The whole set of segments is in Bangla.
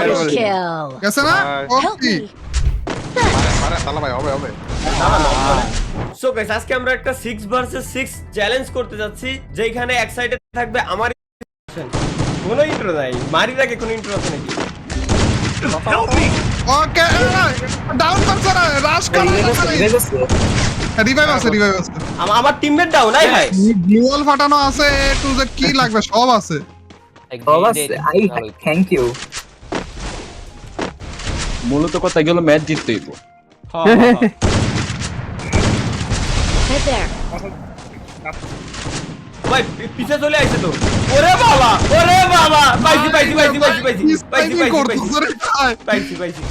Double kill. গেছে না Help me. মারে তালা ভাই হবে সো গাইস আজকে আমরা একটা 6 ভার্সেস 6 চ্যালেঞ্জ করতে যাচ্ছি যেখানে এক সাইডে থাকবে আমার কোনো ইন্ট্রো নাই মারির আগে কোনো ইন্ট্রো আছে নাকি ওকে ডাউন করছ না রাশ কর রিভাইভ আছে আমার টিমমেট ডাউন নাই ভাই গ্লুয়াল ফাটানো আছে টু যে কি লাগবে সব আছে থ্যাংক ইউ মূলত কথা গেল ম্যাচ জিততে হইব Right there. ভাই পিছে চলে আইছে তো ওরে বাবা পাইছি ভাই রে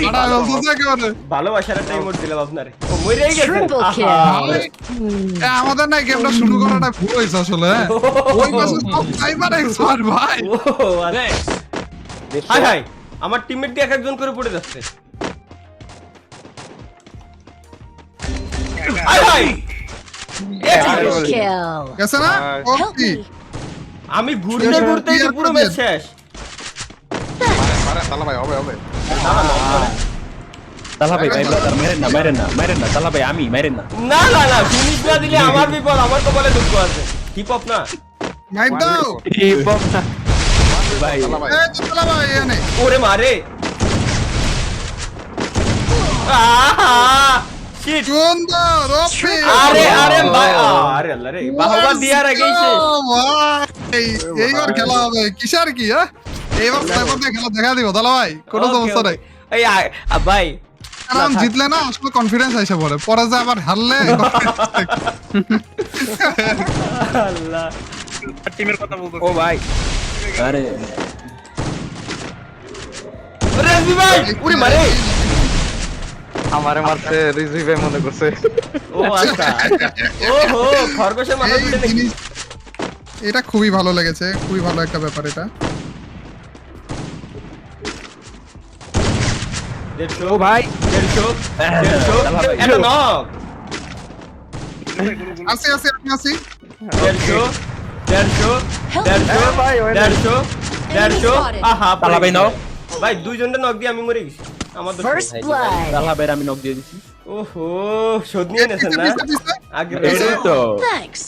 আড়া বলতে একেবারে ভালোবাসার একটা ইমোট দিলাম আপনারে ও মরেই গেছে Triple kill. এ আমাদের না গেমটা শুরু করাটা ভুল হইছে আসলে ওই পাশে সব সাইবার এক্সপার্ট ভাই ও আরে হাই হাই আমার টিমমেট দিয়ে এক একজন করে পড়ে যাচ্ছে হাই হাই Double kill. গেছে না Help ওকে me. আমি ঘুরতেই তো পুরো ম্যাচ শেষ মারে তালা ভাই হবে তালা ভাই ব্রাদার মেরেন না তালা ভাই আমি মেরেন না না ফিনিশ না দিলে আমার বিপদ আমার কপালে দুঃখ আছে হিপ হপ না মাইর দাও ভাই এ চলা ভাই এনে ওরে মারে আহা শিট সুন্দর ওপি আরে ভাই আরে আল্লাহ রে বাহবা দিয়ার আগেই শেষ এইবার খেলা হবে কিসার কি হ্যাঁ এইবার সাইবার দিয়ে খেলা দেখা দিব দাদা ভাই কোনো সমস্যা নাই এই ভাই কারণ জিতলে না আসলে কনফিডেন্স আইসা পরে যে আবার হারলে আল্লাহ ও ভাই আরে রেজবি ভাই উড়ে মারে আমারে মারতে রিজিভে মনে করছে ও আচ্ছা ওহো খরগোশের মাথা এই তুলে নাকি জিনিস এটা খুবই ভালো লেগেছে খুবই ভালো একটা ব্যাপার এটা ও ভাই 150 এটা নক আসি আমি আসি 150 আহা তালা ভাই নাও ভাই দুইজনের নক দিয়ে আমি মরে গেছি আমার দোষ First নাই। blood. তালা ভাই আমি নক দিয়ে দিছি ওহো শোধ নিয়ে নেছেন না আগে এই তো Thanks.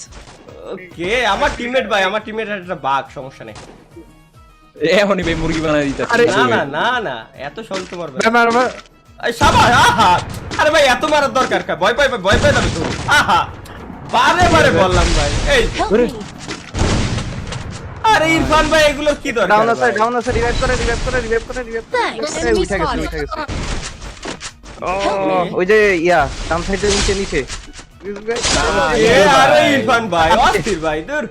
ওকে আমার টিমমেট ভাই আমার টিমমেট একটা বাগ সমস্যা নেই এখনই ভাই মুরগি বানাই দিতে না এত সহজ তো মারবে এই সাবাস আহা আরে ভাই এত মারার দরকার কা ভয় পাই যাবে তো আহা বারে বললাম ভাই এই Help me. আরে ইরফান ভাই এগুলো কি দরকার ডাউন আছে রিভাইভ করে Thanks. Enemy spotted. Help me. ওই যে ইয়া ডাউন সাইডে নিচে এ আরে ইরফান ভাই অস্থির ভাই দূর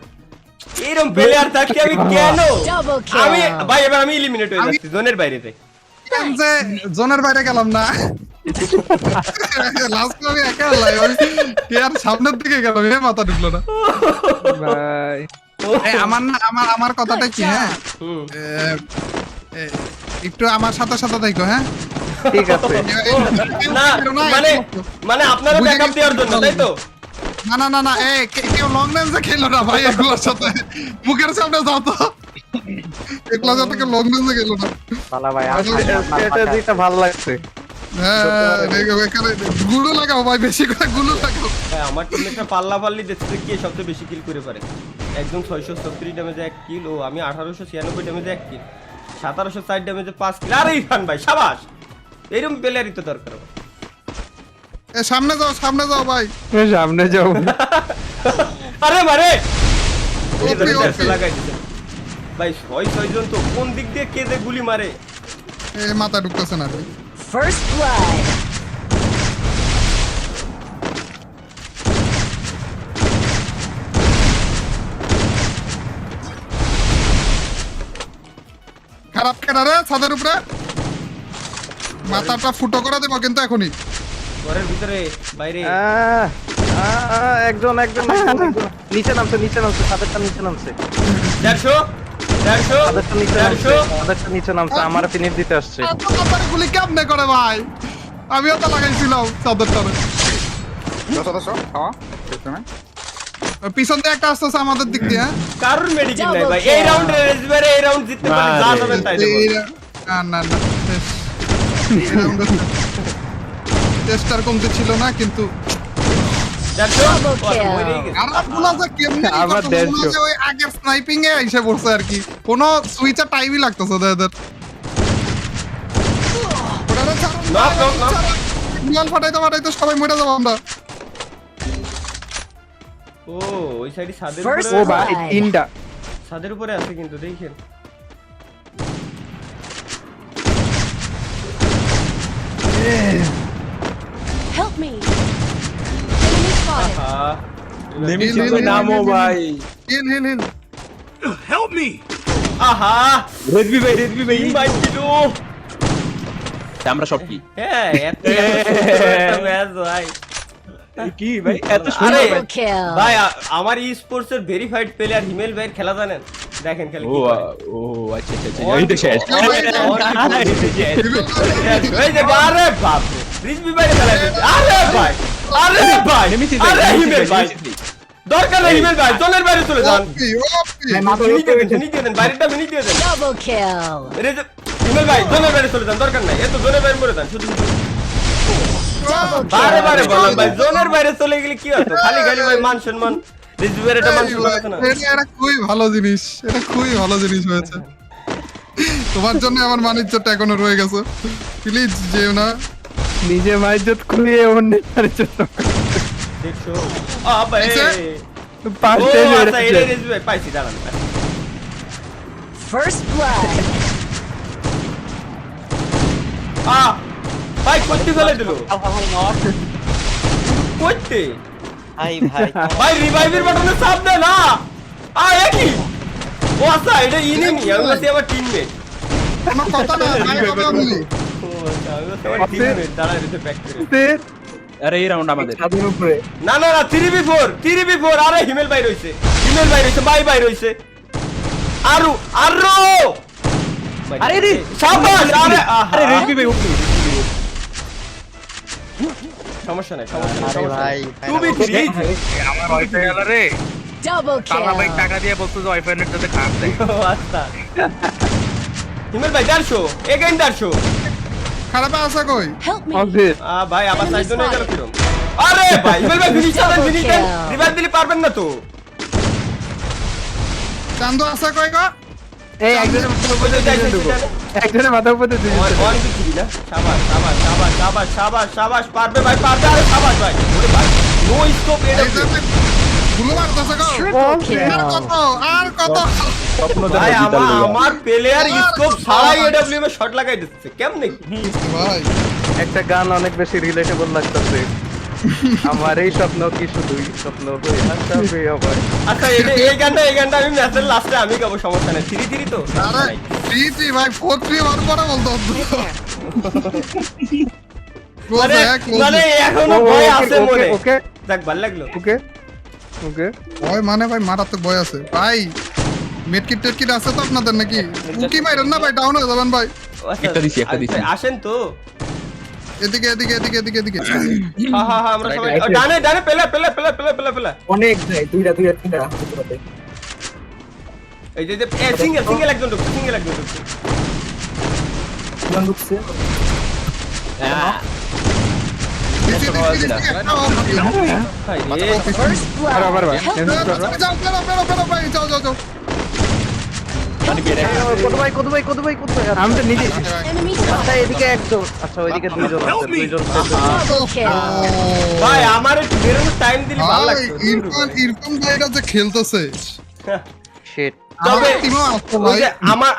এরকম প্লেয়ার থাকতে আমি কেন Double আমি kill. ভাই এবার আমি এলিমিনেট হয়ে যাচ্ছি জোনের বাইরেতে যে জোনের বাইরে গেলাম না লাস্ট আমি একা হলাম কে আর সামনের দিকে গেল এ মাথা ঢুকলো না ভাই আমার কথাটা কি হ্যাঁ হুম একটু আমার সাথে থাকো হ্যাঁ ঠিক আছে না মানে আপনারা ব্যাকআপ দেওয়ার জন্য তাই তো না কেউ লং রেঞ্জে খেলো না ভাই এগুলোর সাথে মুখের সামনে যাও তো এগুলোর সাথে কেউ লং রেঞ্জে খেলো না তালা ভাই এটা দিতে ভালো লাগছে হ্যাঁ এখানে গুলো লাগাও ভাই বেশি করে গুলো লাগাও ভাই আমার টিমমেটটা পাল্লি দেখতে কে সবচেয়ে বেশি কিল করে পারে একদম 636 ড্যামেজে 1 কিল ও আমি 1896 ড্যামেজে 1 কিল 1760 ড্যামেজে 5 কিল আরে ইরফান ভাই শাবাশ এরকম প্লেয়ারই তো দরকার এ সামনে যাও ভাই সামনে যাও আরে মারে ওপি লাগাই দিতে ভাই 6 জন তো কোন দিক দিয়ে কে যে গুলি মারে এ মাথা ঢুকতেছে না ভাই First blood. খারাপ কেনা রে ছাদের উপরে মাথাটা ফুটো করে দেবো কিন্তু এখনই ঘরের ভিতরে বাইরে একজন নিচে নামছে তাদেরটা নিচে নামছে 150 নিচে নামছে আমার ফিনিশ দিতে আসছে এত তাড়াতাড়ি গুলি কেমনে করে ভাই আমিও তো লাগাইছিলাম চাদরটারে পিছন দিয়ে একটা আসতেছে আমাদের দিক দিয়ে, হ্যাঁ? কারোর মেডিকেল নাই Double ভাই kill. এই রাউন্ডে রেজবারে এই রাউন্ড জিততে পারি যা মারে। যাবেন তাই দেব না শেষ। এই round এ চেষ্টার কমতি ছিল না, কিন্তু দেখো Double kill. মরেই গেছে। খারাপগুলো যে কেমনি কি আবার করতো, মনে 150 হচ্ছে ওই আগের স্নাইপিং এ এসে পড়ছে আর কি, কোনো সুইচের টাইমই লাগতেছে ওদের। ওটারে ছাড়ুন, Knock, knock, knock. ছাড়ুন। ফাটাইতে সবাই মরে যাবো আমরা। ও ওই সাইডে ছাদের First ও উপরে ভাই Right. তিনটা ছাদের উপরে আছে কিন্তু দেখেন Help me. Enemy spotted. হ্যাঁ নেমেছি হিল, ভাই, হিল, নামো হিল, ভাই। হিল। আহা রেডবি ভাই তিন বাইক কিলো আমরা সব কি হ্যাঁ এত ম্যাচ ভাই কি ভাই এত আরে সুন্দর Double kill. ভাই আমার ই স্পোর্টস এর ভেরিফাইড প্লেয়ার হিমেল ভাইয়ের খেলা জানেন দেখেন খেলে ও কি করে। ও আচ্ছা এই তো শেষ এই যে আরে বাপ রে রিজবি ভাই খেলা দিচ্ছে আরে ভাই নেমেছি আরে হিমেল ভাই দরকার নেই হিমেল ভাই জলের বাইরে চলে যান ওপি। ফিনিশ দিয়ে দেন বাইরেটা ফিনিশ দিয়ে দেন Double kill. হিমেল ভাই জলের বাইরে চলে যান দরকার নাই এত জলের বাইরে মরে যান শুধু Double বারে বারে kill. বললাম ভাই জোনের বাইরে চলে গেলে কি হতো খালি খালি ভাই মান সম্মান রিজবির এটা মান সম্মান আছে না এটা খুবই ভালো জিনিস, এটা খুবই ভালো জিনিস হয়েছে। তোমার জন্য আমার মানিজ্যটা এখনো রয়ে গেছে, প্লিজ যেও না। নিজে মাইজত খুলিয়ে অন্যের জন্য দেখছো আবে আচ্ছা। ও পাঁচটা আচ্ছা এটা রিজবি ভাই পাইছি দাঁড়ান First blood. ভাই কোত্তি ফেলে দিল কোত্তি ভাই রিভাইভের বাটনে চাপ দে না একই ও আচ্ছা এটা ইনিমি আমি বলছি আমার টিমমেট কোনো কথা না, ভাই হবে আমি। ও আচ্ছা আমি বলছি আমার টিমমেট দাঁড়া রেখে প্যাক করে আরে এই রাউন্ড আমাদের ছাদের উপরে না 3v4 আরে হিমেল ভাই রইছে ভাই রইছে আরু আরে রে শাবাশ আরে আরে রেডবি ভাই উঠলো সমস্যা নাই ভাই তুমি ঠিক আমার ওয়াইফাই গেল রে Double টাকা ভাই kill. টাকা দিয়ে বলতো যে ওয়াইফাই নেটটাতে খারাপ দেয় আচ্ছা হিমেল ভাই 150 এগেইন 150 খারাপ আছে কই? Help me. অবশ্যই ভাই আবার সাইজন হয়ে গেল কিরম আরে ভাই হিমেল ভাই ফিনিশ দেন রিভাইভ দিলে পারবেন না তো চান্দু আছে কই গো? এই একজনের মাথার উপরে কোথায় যাইছে দুজন ঢুকো একজনের মাথার উপরে দুজন ওয়ান টু থ্রি না সাবাস পারবে ভাই পারবে আরে সাবাস ভাই ওরে ভাই নো স্কোপ এই এটা যে গুলো মারতেছে গো। Triple আর kill. কত? আর কত? স্বপ্ন ভাই দেখা জিতাল আমার প্লেয়ার স্কোপ ছাড়াই এডব্লিউ এ শট লাগাই দিচ্ছে কেমনে ভাই একটা গান অনেক বেশি রিলেটেবল লাগতেছে আমার এই স্বপ্ন কি শুধুই স্বপ্ন হয়ে হাসবে আবার আচ্ছা এই গানটা আমি ম্যাচের লাস্টে আমি গাবো সমস্যা নাই 3-3 তো আরে 3-3 ভাই 4-3 ওর পরে বলতো। মানে এখনো ভয় আছে মনে ওকে দেখ ভালো লাগলো ওকে ওকে ভয় মানে ভাই মারাত্মক ভয় আছে ভাই। মেডকিট টেডকিট আছে তো আপনাদের নাকি? উকি মাইরেন না ভাই, ডাউন হয়ে যাবেন ভাই। আচ্ছা, একটা দিছি। আসেন তো এদিকে। হ্যাঁ আমরা সবাই ডানে পেলা অনেক যায় দুইটা তিনটা হতে পারে এই যে সিঙ্গেল একজন ঢুকছে কোন ঢুকছে ভাই First আর blood. আবার ভাই Help me. যাও ভাই, যাও। মানে বেরে কত ভাই আমি তো নিজে Enemy আচ্ছা spotted. এদিকে একজন আচ্ছা ওইদিকে দুইজন আছে দুইজন Double kill. ভাই আমার একটু বেরোনোর টাইম দিলে ভালো ভাই লাগতো ইরফান ভাইরা যে খেলতেছে, শিট তবে আমার টিমও আছে ওই ভাই। যে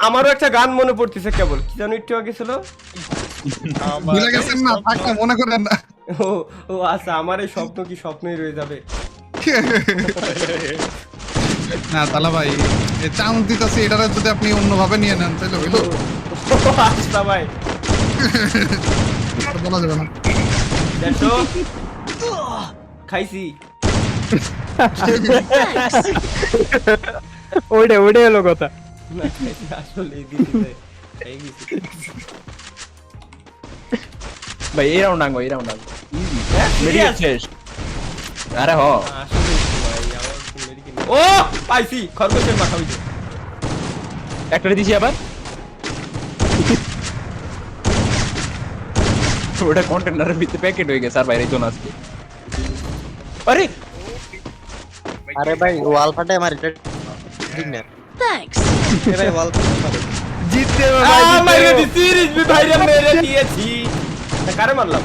আমারও একটা গান মনে পড়তেছে কেবল কি জানো একটু আগে ছিল ভুলে গেছেন না, থাক না, মনে করেন না। ও আচ্ছা আমার এই স্বপ্ন কি স্বপ্নই রয়ে যাবে না তালা ভাই, এই চান্স দিতেছি, এটারে যদি আপনি অন্যভাবে নিয়ে নেন তাহলে হইলো, ও আচ্ছা ভাই আর বলা যাবে না। দেখো খাইছি ওইটা হলো কথা না, আসলে এই দিতে এই গেছি ভাই এই রাউন্ড আঙ্গো ইজি হ্যাঁ, মেডিকেট serious? শেষ আরে হ আসলে ভাই আমার ও পাইছি খরগোশের মাথা হইছে একটা দিছি আবার ওটা কন্টেনারের ভিতরে প্যাকেট হয়ে গেছে আর বাইরে জন আজকে আরে আরে ভাই ওয়াল ফাটে আমার এটা ঠিক না Thanks. এ ভাই ওয়াল ফাটে জিততে হবে আ ভাই, মাইরে জিততে হবে। দিছি রিজবি ভাইরে মেরে দিয়েছি তা কারে মারলাম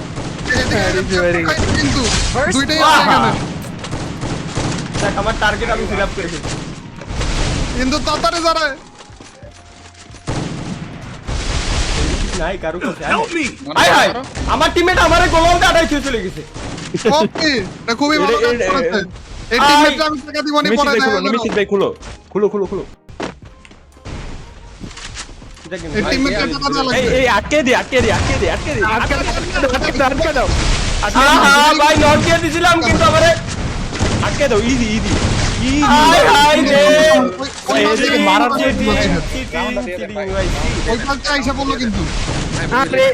কিন্তু First দুইটাই blood. আছে এখানে। দেখ আমার টার্গেট আমি ফিল আপ করে ফেলছি কিন্তু তাড়াতাড়ি যারা নাই কারো কাছে আয় হায় আমার টিমমেট আমারে গোলটা আড়াই ছুঁয়ে চলে গেছে ওকে এটা খুবই ভালো কাজ করেছে এই টিমমেটটা আমি টাকা দিব নি পরে নিমিষিত ভাই খুলো খুলো খুলো খুলো এটা কি এই টিমমেটটা টাকা দেওয়া এই লাগবে এই আটকে দে আটকে দে আটকে দে আটকে দে আটকে দে আটকে দাও আহা ভাই নট দিয়ে দিছিলাম কিন্তু আমারে আটকে দাও ইজি ইজি ইজি আয় হায় রে এদিকে মারার যে ওই কাজটা আইসা বললো কিন্তু আরে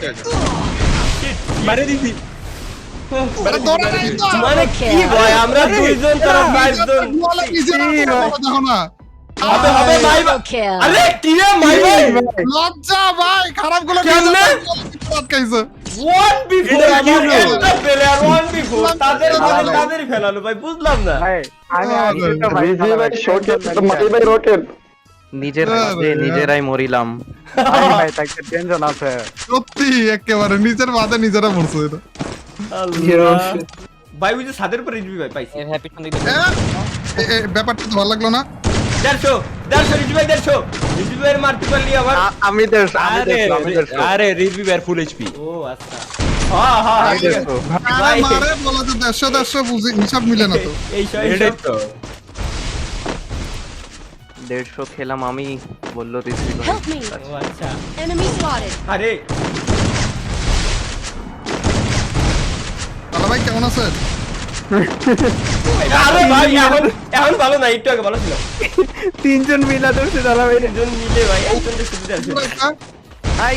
মারে দিছি আরে দৌড়ে নাই তো মানে কি ভাই আমরা দুইজন তারা পাঁচজন বলে নিজেরা দেখো না হবে হবে ভাই Double kill. আরে কি রে ভাই ভাই লজ্জা ভাই খারাপ গুলো কেমনে? আটকাইছে 1v4 আমার একটা প্লেয়ার 1v4 তাদের ফেলালো ভাই বুঝলাম না ভাই আমি আছি তো ভাই নিজের হাতে নিজেরাই মরিলাম ভাই ভাই তাকে টেনশন আছে সত্যি একেবারে নিজের বাদে নিজেরা মরছে এটা আল্লাহ ভাই ওই যে ছাদের উপর রিজবি ভাই পাইছি এর হ্যাপি সন্দেহ ব্যাপারটা তো ভালো লাগলো না 150 রিজবি ভাই 150 রিজবি ভাইয়ের মারতে পারলি আবার আমি দেশ আরে আরে রিজবি ভাই ফুল এইচপি ও আচ্ছা হ্যাঁ হ্যাঁ আমি দেশ আরে মারে বলা তো 150 বুঝি হিসাব মিলে না তো এই এটাই তো 150 খেলাম আমি বললো রিসিভ Help me. ও আচ্ছা Enemy spotted. আরে দাদা ভাই কেমন আছেন আরে ভাই এখন ভালো না একটু আগে ভালো ছিল তিনজন মিলা ধরছে দাদা ভাই দুজন মিলে ভাই একজনের সুবিধা আছে আই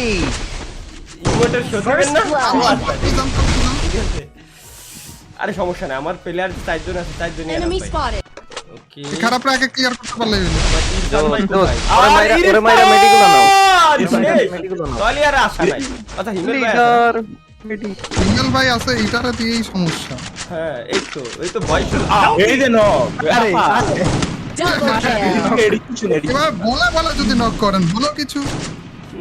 ইমোটের শোধবেন না ও আচ্ছা বুঝলাম তো, বুঝলাম। ঠিক আছে আরে সমস্যা নাই আমার প্লেয়ার 4 জন আছে 4 জনই Enemy আছে spotted. ওকে খারাপ রাগে ক্লিয়ার করতে পারলে ওরে মাইরা মেডিগুলো নাও মেডিগুলো নাও তাহলে আর আশা নাই আচ্ছা হিমেল ভাই আছে। লিডার মেডি সিঙ্গেল ভাই আছে এটারে দিয়েই সমস্যা হ্যাঁ এই তো ভয় শুরু এই যে নো আরে Double kill. এডি কিছু নেই এবার বলে যদি নক করেন বলো কিছু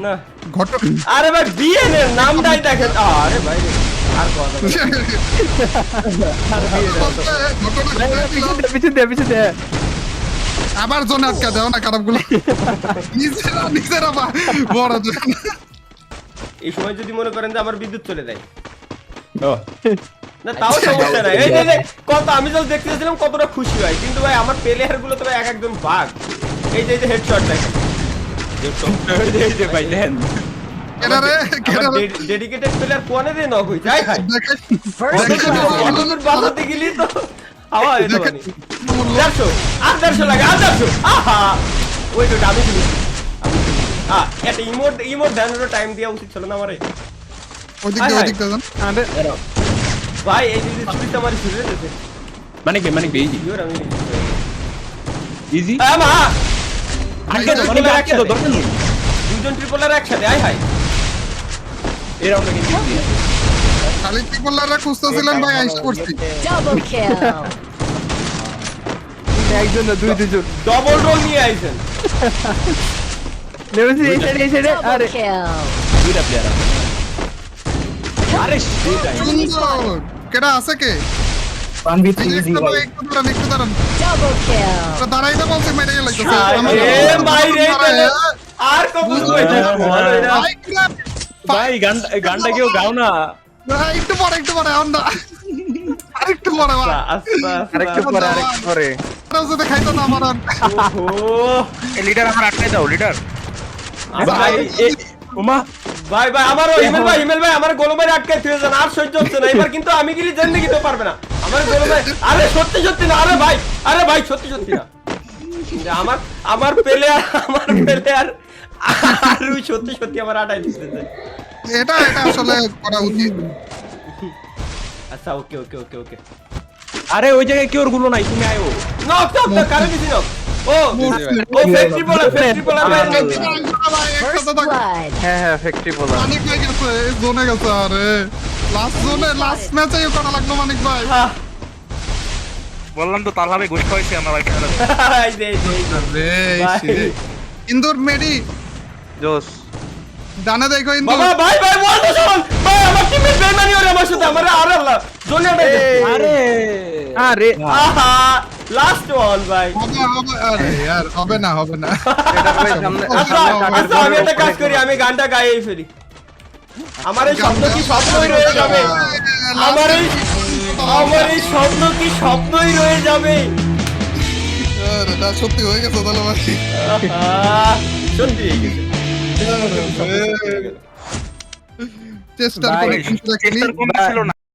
না ঘটক আরে ভাই বিএন এর নামটাই দেখেন আরে ভাই রে, আর কথা বল। পিছু দে আবার জোন আটকা দাও না খারাপ গুলো নিজেরা বড় এই সময় যদি মনে করেন যে আমার বিদ্যুৎ চলে যায় ও না তাও সমস্যা নাই এই যে কত আমি যখন দেখতেছিলাম কতটা খুশি হয় কিন্তু ভাই আমার প্লেয়ার গুলো তো ভাই এক একজন বাঘ এই যে হেডশট দেখেন এই যে ভাই দেন কেডারে কেডারে ডেডিকেটেড প্লেয়ার কোনে দিয়ে নক হই যায় ভাই First blood. অন্যদের বাঁচাতে গেলি তো হাওয়া হয়ে যাবে 150 আর 150 লাগে আর 150 আহা ওই তো আমি শুনি একটা ইমোট ধ্যানের টাইম দেওয়া উচিত ছিল না আমারে ওদিকে ওদিকে যান ভাই এই যে স্পিড আমার শুরু হয়েছে মানে কি ইজি ইওর আমি ইজি মা আটকে দাও মানে আটকে দাও দরকার নেই দুজন ট্রিপলার একসাথে আয় হাই এই রাউন্ডে কিন্তু ইজি খালি টিপলাররা খুঁজতেছিলেন ভাই আইসা করছি Double kill. একজন না দুজন ডবল রোল নিয়ে আইছেন নেমেছি এই সাইডে Double আরে kill. দুইটা প্লেয়ার আছে আরে সুন্দর কেডা আছে কে 1v3 এই ইজি একটু ভাই একটু দাঁড়ান Double kill. দাঁড়াইতে বলছে মেরে লাগতেছে এ ভাই রে আর কবুল কইতে বল এরা ভাই গানটা কেউ গাও না একটু পরে আমরা আরেকটু পরে আরেকটু পরে যদি খাইতো না আমার আর ওহো লিডার আমার আটকে দাও লিডার ভাই ওমা ভাই আমারও হিমেল ভাই আমার গোল ভাই আটকে থুয়ে যান আর সহ্য হচ্ছে না এবার কিন্তু আমি গেলি জিন্দেগি তো পারবে না আমার গোল ভাই আরে সত্যি না আরে ভাই সত্যি না আমার প্লেয়ার আর ওই সত্যি আমার আটাই দিতেছে এটা আসলে করা উচিত আচ্ছা ওকে আরে ওই জায়গায় কেউ গুলো নাই, তুমি আয়ো। নক নক নক কারে দিছি নক ও ও ফ্যাক্টরি বলা ভাই First blood. হ্যাঁ ফ্যাক্টরি বলা। মানিক ভাই গেছে, জোনে গেছে, আরে লাস্ট জোনে লাস্ট ম্যাচে করা লাগলো মানিক ভাই। বললাম তো তালহাবে ঘুষ খাইছি আমরা ভাই খেলা এই দে আরে ভাই। shit। ইন্দুর মেডি জোস ডানে দেখো ইন্দুর। বাবা ভাই ভাই বল শোন ভাই আমার টিমে বেমানি ওরে আমার সাথে আমার আর আল্লাহ জোনে আরে আরে আহা লাস্ট ওয়ান ভাই হবে আরে यार হবে না এটা ভাই সামনে আচ্ছা আচ্ছা আমি একটা কাজ করি আমি গানটা গাইয়ে ফেলি আমার এই স্বপ্ন কি স্বপ্নই রয়ে যাবে আমার এই স্বপ্ন কি স্বপ্নই রয়ে যাবে আরে এটা সত্যি হয়ে গেছে তাহলে ভাই। আহা, সত্যি হয়ে গেছে। চেষ্টা ভাই, করে কিন্তু রাখিনি। চেষ্টার কমতি ছিল না